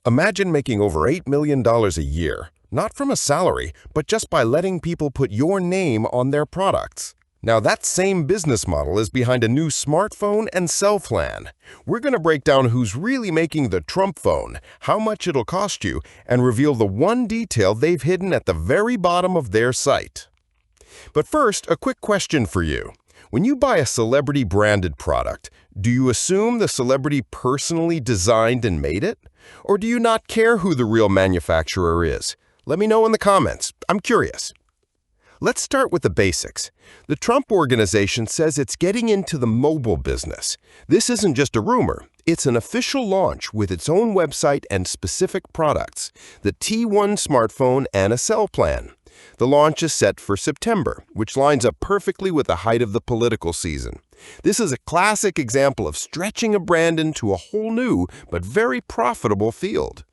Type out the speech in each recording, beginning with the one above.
Imagine making over $8 million a year, not from a salary, but just by letting people put your name on their products. Now that same business model is behind a new smartphone and cell plan. We're going to break down who's really making the Trump phone, how much it'll cost you, and reveal the one detail they've hidden at the very bottom of their site. But first, a quick question for you. When you buy a celebrity-branded product, do you assume the celebrity personally designed and made it? Or do you not care who the real manufacturer is? Let me know in the comments. I'm curious. Let's start with the basics. The Trump Organization says it's getting into the mobile business. This isn't just a rumor. It's an official launch with its own website and specific products, the T1 smartphone and a cell plan. The launch is set for September, which lines up perfectly with the height of the political season. This is a classic example of stretching a brand into a whole new but very profitable field.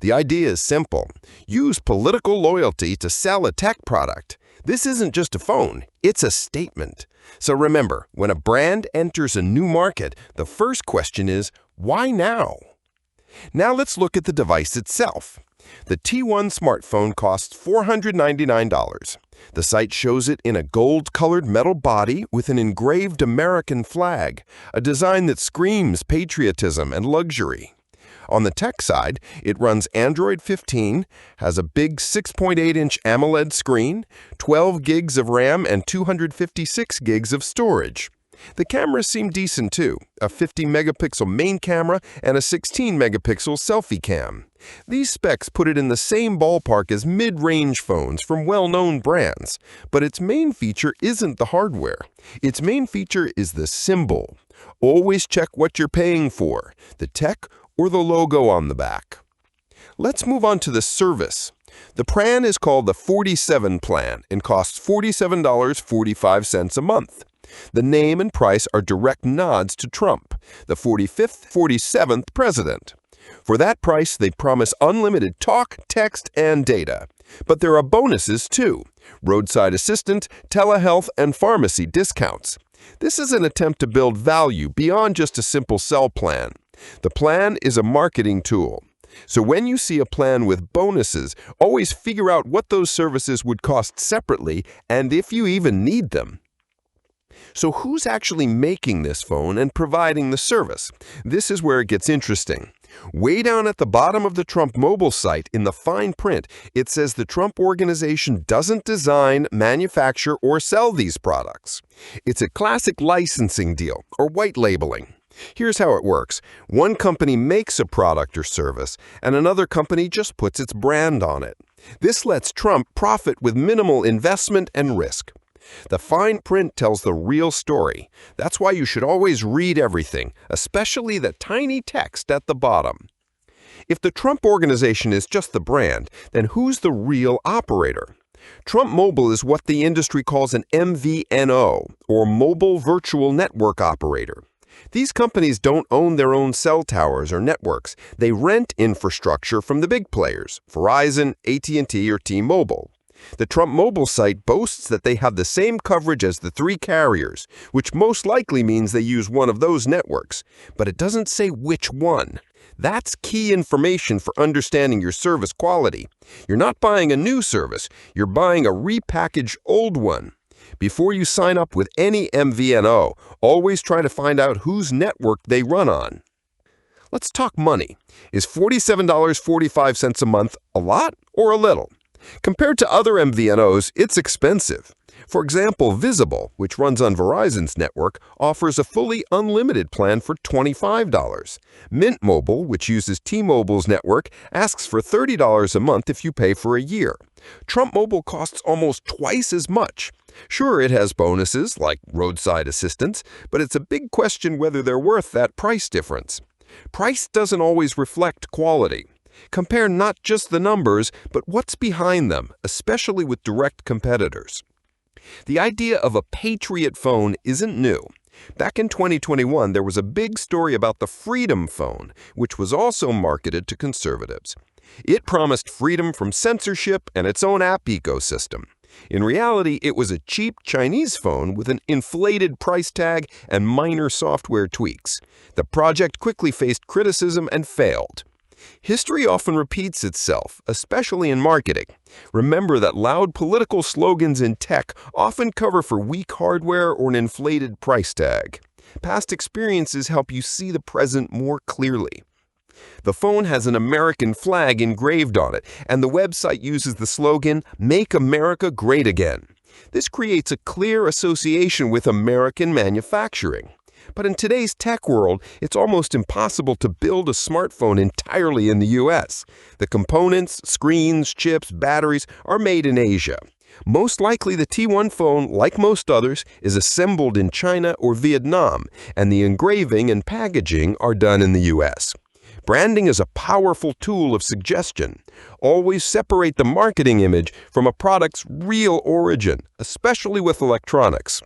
The idea is simple. Use political loyalty to sell a tech product. This isn't just a phone, it's a statement. So remember, when a brand enters a new market, the first question is, why now? Now let's look at the device itself. The T1 smartphone costs $499. The site shows it in a gold-colored metal body with an engraved American flag, a design that screams patriotism and luxury. On the tech side, it runs Android 15, has a big 6.8-inch AMOLED screen, 12 gigs of RAM, and 256 gigs of storage. The cameras seem decent too, a 50-megapixel main camera and a 16-megapixel selfie cam. These specs put it in the same ballpark as mid-range phones from well-known brands, but its main feature isn't the hardware. Its main feature is the symbol. Always check what you're paying for, the tech or the logo on the back. Let's move on to the service. The plan is called the 47 plan and costs $47.45 a month. The name and price are direct nods to Trump, the 45th, 47th president. For that price, they promise unlimited talk, text, and data. But there are bonuses too: roadside assistant, telehealth, and pharmacy discounts. This is an attempt to build value beyond just a simple cell plan. The plan is a marketing tool. So when you see a plan with bonuses, always figure out what those services would cost separately and if you even need them. So who's actually making this phone and providing the service? This is where it gets interesting. Way down at the bottom of the Trump mobile site in the fine print, it says the Trump Organization doesn't design, manufacture, or sell these products. It's a classic licensing deal, or white labeling. Here's how it works. One company makes a product or service, and another company just puts its brand on it. This lets Trump profit with minimal investment and risk. The fine print tells the real story. That's why you should always read everything, especially the tiny text at the bottom. If the Trump Organization is just the brand, then who's the real operator? Trump Mobile is what the industry calls an MVNO, or Mobile Virtual Network Operator. These companies don't own their own cell towers or networks. They rent infrastructure from the big players, Verizon, AT&T, or T-Mobile. The Trump Mobile site boasts that they have the same coverage as the three carriers, which most likely means they use one of those networks, but it doesn't say which one. That's key information for understanding your service quality. You're not buying a new service, you're buying a repackaged old one. Before you sign up with any MVNO, always try to find out whose network they run on. Let's talk money. Is $47.45 a month a lot or a little? Compared to other MVNOs, it's expensive. For example, Visible, which runs on Verizon's network, offers a fully unlimited plan for $25. Mint Mobile, which uses T-Mobile's network, asks for $30 a month if you pay for a year. Trump Mobile costs almost twice as much. Sure, it has bonuses like roadside assistance, but it's a big question whether they're worth that price difference. Price doesn't always reflect quality. Compare not just the numbers, but what's behind them, especially with direct competitors. The idea of a patriot phone isn't new. Back in 2021, there was a big story about the Freedom phone, which was also marketed to conservatives. It promised freedom from censorship and its own app ecosystem. In reality, it was a cheap Chinese phone with an inflated price tag and minor software tweaks. The project quickly faced criticism and failed. History often repeats itself, especially in marketing. Remember that loud political slogans in tech often cover for weak hardware or an inflated price tag. Past experiences help you see the present more clearly. The phone has an American flag engraved on it, and the website uses the slogan, "Make America Great Again." This creates a clear association with American manufacturing. But in today's tech world, it's almost impossible to build a smartphone entirely in the US. The components, screens, chips, batteries are made in Asia. Most likely the T1 phone, like most others, is assembled in China or Vietnam, and the engraving and packaging are done in the US. Branding is a powerful tool of suggestion. Always separate the marketing image from a product's real origin, especially with electronics.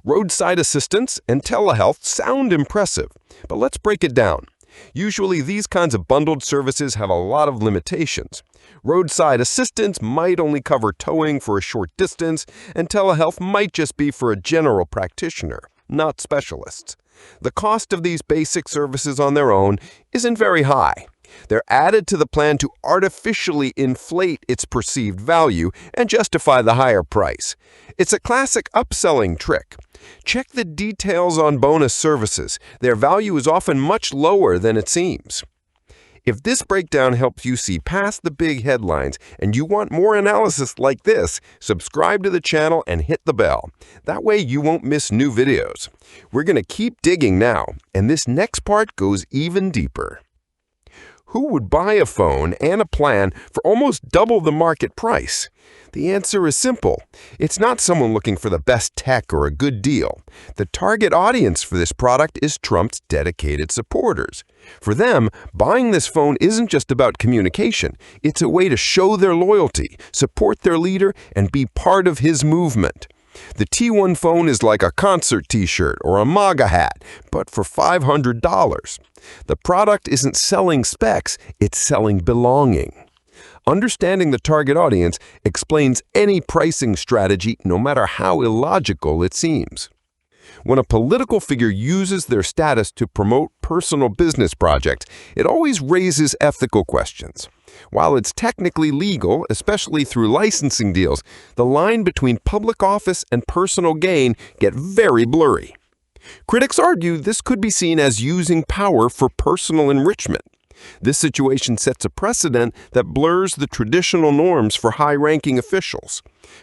Roadside assistance and telehealth sound impressive, but let's break it down. Usually these kinds of bundled services have a lot of limitations. Roadside assistance might only cover towing for a short distance, and telehealth might just be for a general practitioner, not specialists. The cost of these basic services on their own isn't very high. They're added to the plan to artificially inflate its perceived value and justify the higher price. It's a classic upselling trick. Check the details on bonus services. Their value is often much lower than it seems. If this breakdown helps you see past the big headlines and you want more analysis like this, subscribe to the channel and hit the bell. That way you won't miss new videos. We're going to keep digging now, and this next part goes even deeper. Who would buy a phone and a plan for almost double the market price? The answer is simple. It's not someone looking for the best tech or a good deal. The target audience for this product is Trump's dedicated supporters. For them, buying this phone isn't just about communication. It's a way to show their loyalty, support their leader, and be part of his movement. The T1 phone is like a concert t-shirt or a MAGA hat, but for $500. The product isn't selling specs, it's selling belonging. Understanding the target audience explains any pricing strategy, no matter how illogical it seems. When a political figure uses their status to promote personal business projects, it always raises ethical questions. While it's technically legal, especially through licensing deals, the line between public office and personal gain get very blurry. Critics argue this could be seen as using power for personal enrichment. This situation sets a precedent that blurs the traditional norms for high-ranking officials.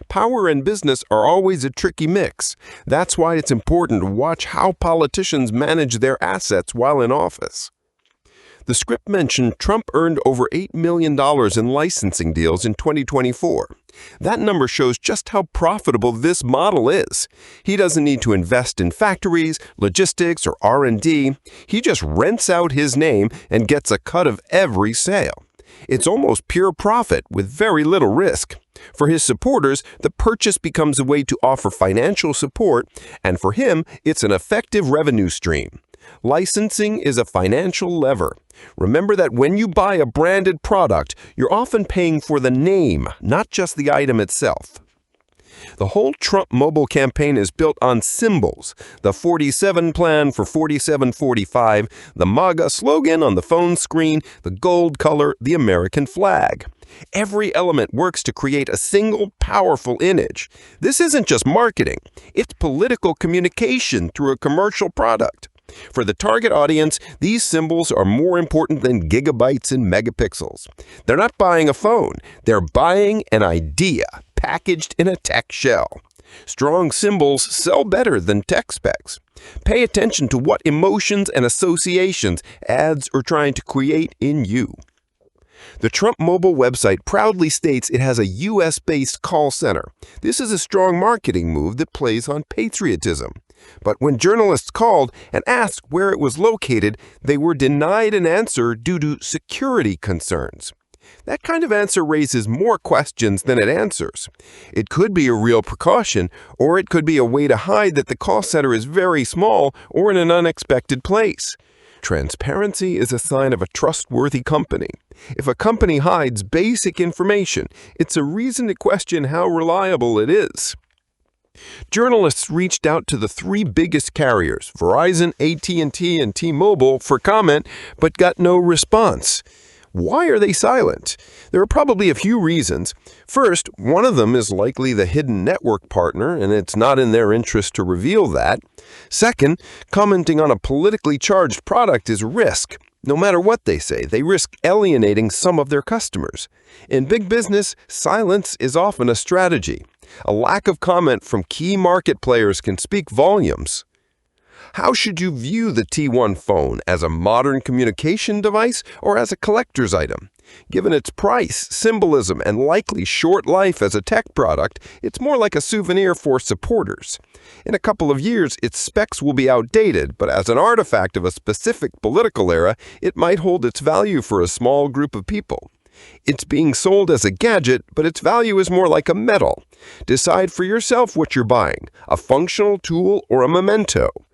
Power and business are always a tricky mix. That's why it's important to watch how politicians manage their assets while in office. The script mentioned Trump earned over $8 million in licensing deals in 2024. That number shows just how profitable this model is. He doesn't need to invest in factories, logistics, or R&D. He just rents out his name and gets a cut of every sale. It's almost pure profit with very little risk. For his supporters, the purchase becomes a way to offer financial support, and for him, it's an effective revenue stream. Licensing is a financial lever. Remember that when you buy a branded product, you're often paying for the name, not just the item itself. The whole Trump mobile campaign is built on symbols: the 47 plan for $47.45, the MAGA slogan on the phone screen, the gold color, the American flag. Every element works to create a single, powerful image. This isn't just marketing, it's political communication through a commercial product. For the target audience, these symbols are more important than gigabytes and megapixels. They're not buying a phone, they're buying an idea packaged in a tech shell. Strong symbols sell better than tech specs. Pay attention to what emotions and associations ads are trying to create in you. The Trump mobile website proudly states it has a US-based call center. This is a strong marketing move that plays on patriotism. But when journalists called and asked where it was located, they were denied an answer due to security concerns. That kind of answer raises more questions than it answers. It could be a real precaution, or it could be a way to hide that the call center is very small or in an unexpected place. Transparency is a sign of a trustworthy company. If a company hides basic information, it's a reason to question how reliable it is. Journalists reached out to the three biggest carriers, Verizon, AT&T, and T-Mobile, for comment, but got no response. Why are they silent? There are probably a few reasons. First, one of them is likely the hidden network partner, and it's not in their interest to reveal that. Second, commenting on a politically charged product is risk. No matter what they say, they risk alienating some of their customers. In big business, silence is often a strategy. A lack of comment from key market players can speak volumes. How should you view the T1 phone, as a modern communication device or as a collector's item? Given its price, symbolism, and likely short life as a tech product, it's more like a souvenir for supporters. In a couple of years, its specs will be outdated, but as an artifact of a specific political era, it might hold its value for a small group of people. It's being sold as a gadget, but its value is more like a medal. Decide for yourself what you're buying, a functional tool or a memento.